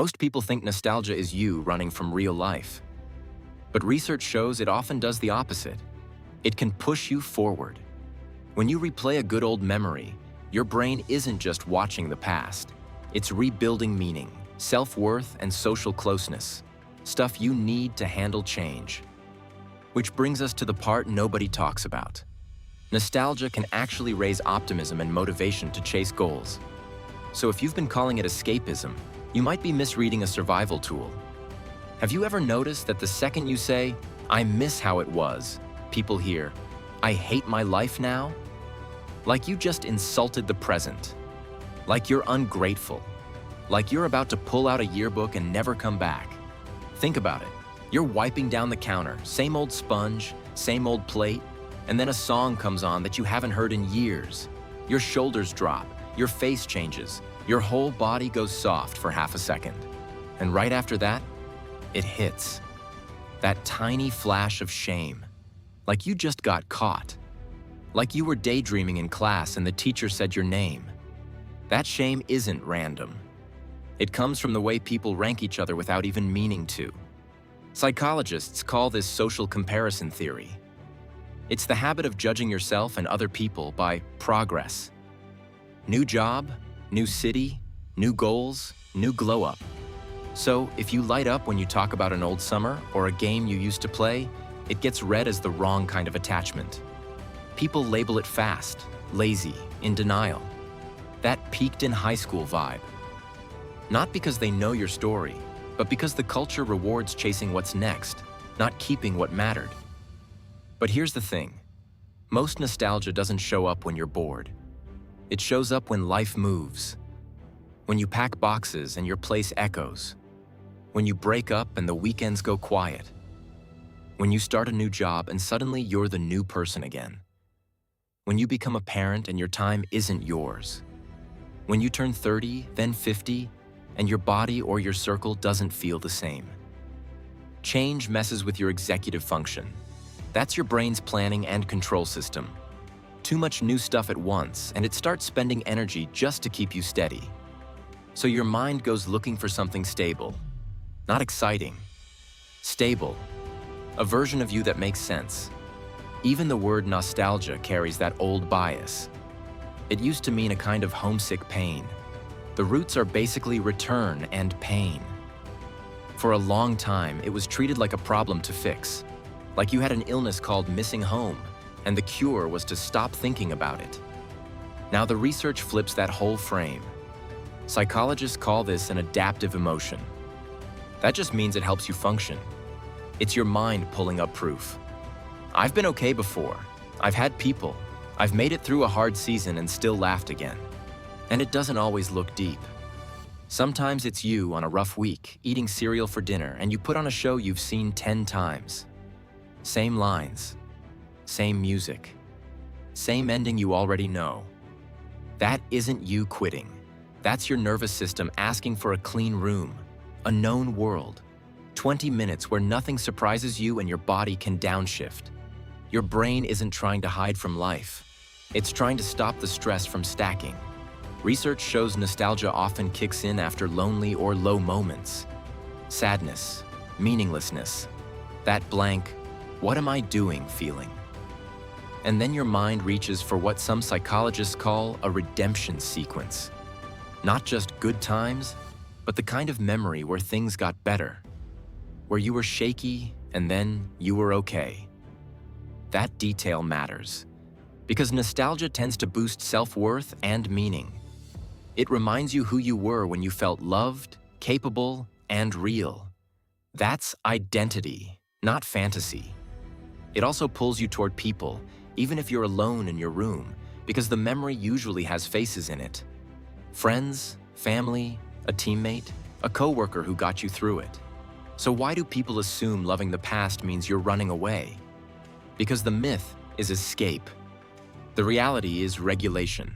Most people think nostalgia is you running from real life. But research shows it often does the opposite. It can push you forward. When you replay a good old memory, your brain isn't just watching the past. It's rebuilding meaning, self-worth, and social closeness. Stuff you need to handle change. Which brings us to the part nobody talks about. Nostalgia can actually raise optimism and motivation to chase goals. So if you've been calling it escapism, you might be misreading a survival tool. Have you ever noticed that the second you say, "I miss how it was," people hear, "I hate my life now"? Like you just insulted the present. Like you're ungrateful. Like you're about to pull out a yearbook and never come back. Think about it. You're wiping down the counter, same old sponge, same old plate, and then a song comes on that you haven't heard in years. Your shoulders drop, your face changes, your whole body goes soft for half a second. And right after that, it hits. That tiny flash of shame. Like you just got caught. Like you were daydreaming in class and the teacher said your name. That shame isn't random. It comes from the way people rank each other without even meaning to. Psychologists call this social comparison theory. It's the habit of judging yourself and other people by progress. New job, new city, new goals, new glow up. So if you light up when you talk about an old summer or a game you used to play, it gets read as the wrong kind of attachment. People label it fast, lazy, in denial. That peaked in high school vibe. Not because they know your story, but because the culture rewards chasing what's next, not keeping what mattered. But here's the thing. Most nostalgia doesn't show up when you're bored. It shows up when life moves. When you pack boxes and your place echoes. When you break up and the weekends go quiet. When you start a new job and suddenly you're the new person again. When you become a parent and your time isn't yours. When you turn 30, then 50, and your body or your circle doesn't feel the same. Change messes with your executive function. That's your brain's planning and control system. Too much new stuff at once, and it starts spending energy just to keep you steady. So your mind goes looking for something stable. Not exciting. Stable. A version of you that makes sense. Even the word nostalgia carries that old bias. It used to mean a kind of homesick pain. The roots are basically return and pain. For a long time, it was treated like a problem to fix. Like you had an illness called missing home, and the cure was to stop thinking about it. Now the research flips that whole frame. Psychologists call this an adaptive emotion. That just means it helps you function. It's your mind pulling up proof. I've been okay before. I've had people. I've made it through a hard season and still laughed again. And it doesn't always look deep. Sometimes it's you on a rough week, eating cereal for dinner, and you put on a show you've seen 10 times. Same lines, same music, same ending you already know. That isn't you quitting. That's your nervous system asking for a clean room, a known world, 20 minutes where nothing surprises you and your body can downshift. Your brain isn't trying to hide from life. It's trying to stop the stress from stacking. Research shows nostalgia often kicks in after lonely or low moments. Sadness, meaninglessness, that blank, "what am I doing" feeling. And then your mind reaches for what some psychologists call a redemption sequence. Not just good times, but the kind of memory where things got better. Where you were shaky and then you were okay. That detail matters. Because nostalgia tends to boost self-worth and meaning. It reminds you who you were when you felt loved, capable, and real. That's identity, not fantasy. It also pulls you toward people, even if you're alone in your room, because the memory usually has faces in it. Friends, family, a teammate, a coworker who got you through it. So why do people assume loving the past means you're running away? Because the myth is escape. The reality is regulation.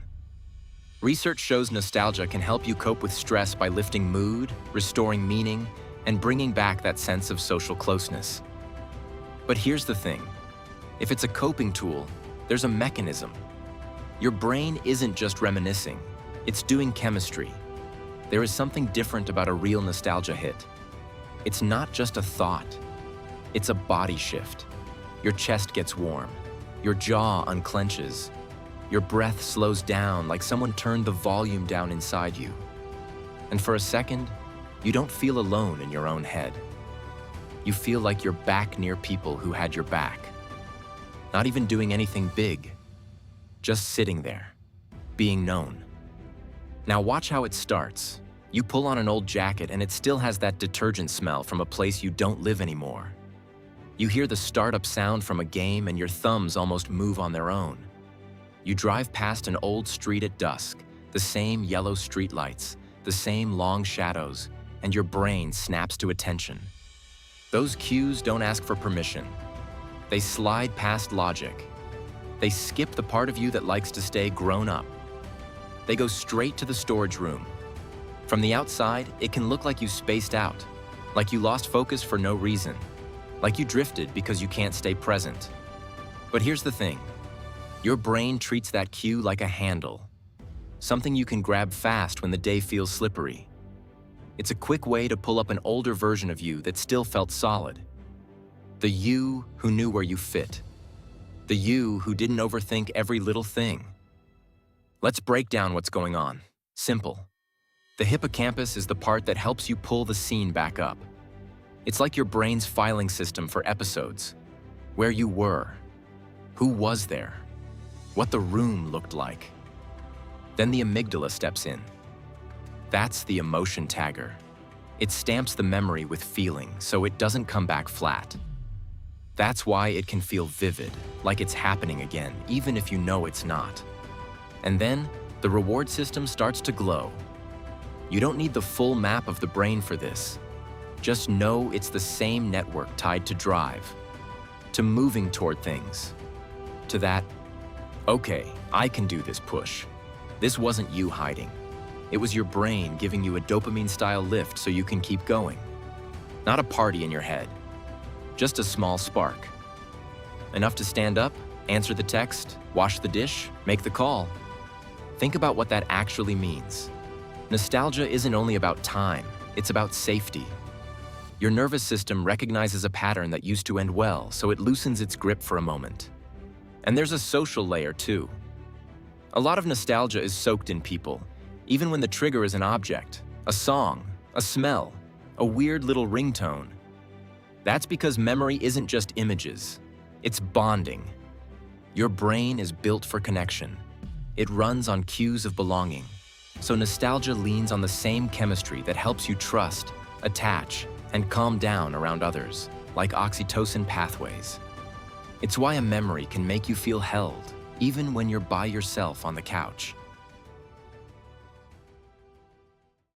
Research shows nostalgia can help you cope with stress by lifting mood, restoring meaning, and bringing back that sense of social closeness. But here's the thing. If it's a coping tool, there's a mechanism. Your brain isn't just reminiscing, it's doing chemistry. There is something different about a real nostalgia hit. It's not just a thought. It's a body shift. Your chest gets warm. Your jaw unclenches. Your breath slows down like someone turned the volume down inside you. And for a second, you don't feel alone in your own head. You feel like you're back near people who had your back. Not even doing anything big, just sitting there, being known. Now watch how it starts. You pull on an old jacket and it still has that detergent smell from a place you don't live anymore. You hear the startup sound from a game and your thumbs almost move on their own. You drive past an old street at dusk, the same yellow streetlights, the same long shadows, and your brain snaps to attention. Those cues don't ask for permission. They slide past logic. They skip the part of you that likes to stay grown up. They go straight to the storage room. From the outside, it can look like you spaced out, like you lost focus for no reason, like you drifted because you can't stay present. But here's the thing. Your brain treats that cue like a handle, something you can grab fast when the day feels slippery. It's a quick way to pull up an older version of you that still felt solid. The you who knew where you fit. The you who didn't overthink every little thing. Let's break down what's going on. Simple. The hippocampus is the part that helps you pull the scene back up. It's like your brain's filing system for episodes. Where you were. Who was there? What the room looked like. Then the amygdala steps in. That's the emotion tagger. It stamps the memory with feeling so it doesn't come back flat. That's why it can feel vivid, like it's happening again, even if you know it's not. And then, the reward system starts to glow. You don't need the full map of the brain for this. Just know it's the same network tied to drive, to moving toward things, to that, okay, I can do this push. This wasn't you hiding. It was your brain giving you a dopamine-style lift so you can keep going. Not a party in your head, just a small spark. Enough to stand up, answer the text, wash the dish, make the call. Think about what that actually means. Nostalgia isn't only about time, it's about safety. Your nervous system recognizes a pattern that used to end well, so it loosens its grip for a moment. And there's a social layer too. A lot of nostalgia is soaked in people, even when the trigger is an object, a song, a smell, a weird little ringtone. That's because memory isn't just images, it's bonding. Your brain is built for connection. It runs on cues of belonging. So nostalgia leans on the same chemistry that helps you trust, attach, and calm down around others, like oxytocin pathways. It's why a memory can make you feel held, even when you're by yourself on the couch.